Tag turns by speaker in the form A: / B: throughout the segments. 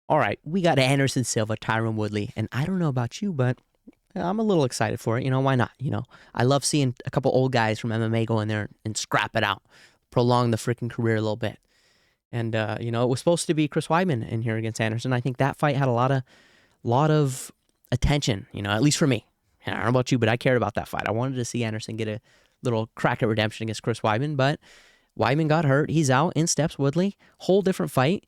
A: All right, we got Anderson Silva, Tyron Woodley, and I don't know about you, but I'm a little excited for it. Why not? I love seeing a couple old guys from MMA go in there and scrap it out, prolong the freaking career a little bit. And it was supposed to be Chris Weidman in here against Anderson. I think that fight had a lot of attention. At least for me. I don't know about you, but I cared about that fight. I wanted to see Anderson get a little crack at redemption against Chris Weidman, but Weidman got hurt. He's out. In steps Woodley. Whole different fight.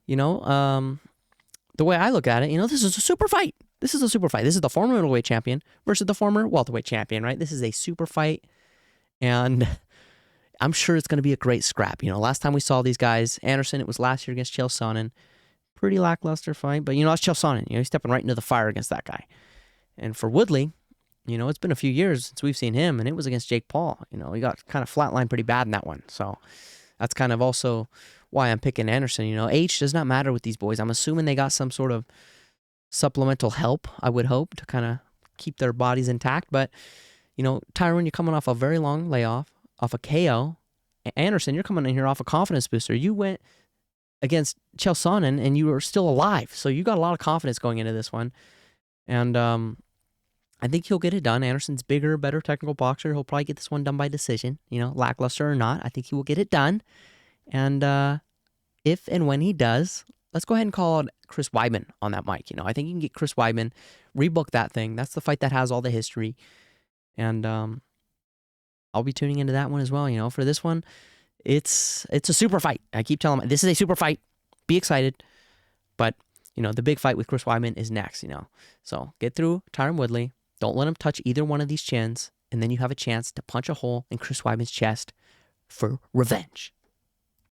A: The way I look at it, this is a super fight. This is a super fight. This is the former middleweight champion versus the former welterweight champion, right? This is a super fight, and I'm sure it's going to be a great scrap. Last time we saw these guys, Anderson, it was last year against Chael Sonnen. Pretty lackluster fight, but that's Chael Sonnen. He's stepping right into the fire against that guy. And for Woodley, it's been a few years since we've seen him, and it was against Jake Paul. He got kind of flatlined pretty bad in that one. So that's kind of also why I'm picking Anderson. Age does not matter with these boys. I'm assuming they got some sort of supplemental help, I would hope, to kind of keep their bodies intact. But, Tyron, you're coming off a very long layoff, off a KO. Anderson, you're coming in here off a confidence booster. You went against Chael Sonnen, and you were still alive. So you got a lot of confidence going into this one. And I think he'll get it done. Anderson's bigger, better technical boxer. He'll probably get this one done by decision, lackluster or not. I think he will get it done. And if and when he does, let's go ahead and call out Chris Weidman on that mic. I think you can get Chris Weidman, rebook that thing. That's the fight that has all the history. And I'll be tuning into that one as well. For this one, it's a super fight. I keep telling them, this is a super fight. Be excited. But, the big fight with Chris Weidman is next, So get through Tyron Woodley. Don't let him touch either one of these chins. And then you have a chance to punch a hole in Chris Weidman's chest for revenge.